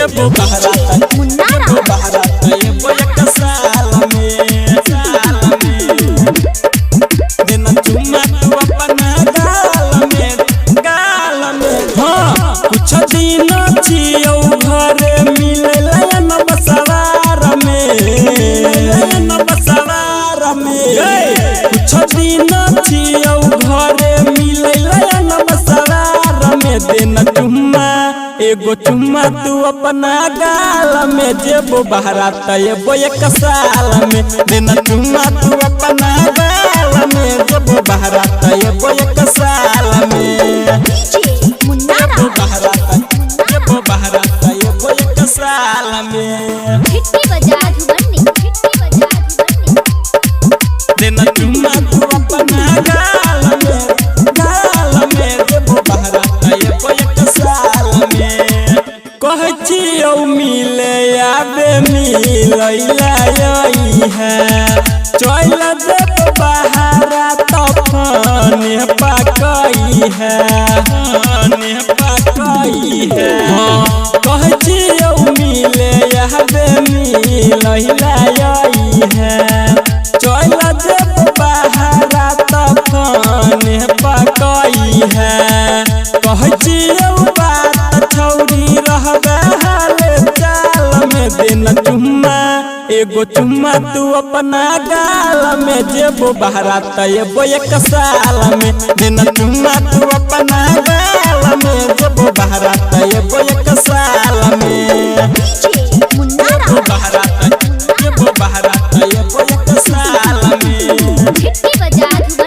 जब बहरात एबो एक साल में देना चुम्मा तू अपना गाल में हाँ कुछ दिन छियो घरे मिलेला न बसवार में कुछ दिन छियो घरे मिलेला न बसवार में देना चुम्मा एगो चुम्मा तू अपना गाल में जेबो बहरात एबो एक साल में देना चुम्मा तू अपना गाल में जेबो बहरात एबो एक साल में जेबो बहरात एबो एक साल में देना चुम्मा तू अपना गाल में जेबो बहरात एबो एक साल में कह छियो मिले आबे मिलैला यही है चल जब बहरा तफने पकई है कह छियो मिले आबे मिलैला यही है चल जब बहरा तफने पकई है कह छियो बात छौरी रहबे हाल चाल में देना चुम्मा एगो चुम्मा तू अपना गाल में जेबो बहरात एबो एक साल में देना चुम्मा तू अपना गाल में जेबो बहरात एबो एक साल में जेबो बहरात एबो एक साल में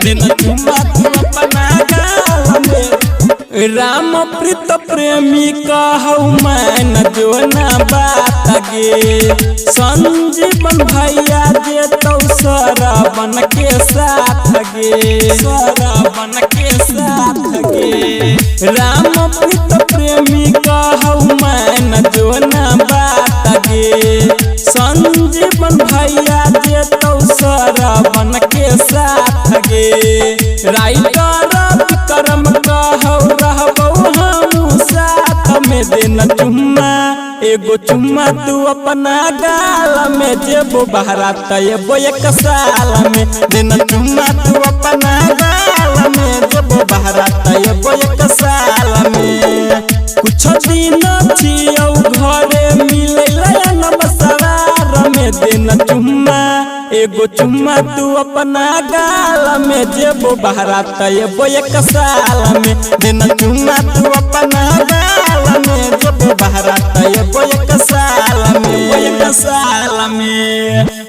देना चुम्मा तू अपना गाल में राम प्रीत प्रेमी कहू मैन जो ना बात गे संजीवन भैया जे तो सरवन के साथ गे राम प्रीत प्रेमी कहू मैन जो ना बात गे संजीवन भैया जे तो सरवन के साथ गे राइटर विक्रम कहू रहबो हम साथ में देना चुम्मा एगो चुम्मा तू अपना गाल में जेबो बहरात एबो एक साल में देना चुम्मा तू अपना गाल में जेबो बहरात एबो एक साल में कुछ दिन छियो घरे मिलेला न बसवार में देना चुम्मा एगो चुम्मा तू अपना गाल में जेबो बहरात एबो एक साल में देना चुम्मा तू अपना गाल में जेबो बहरात एबो एक साल में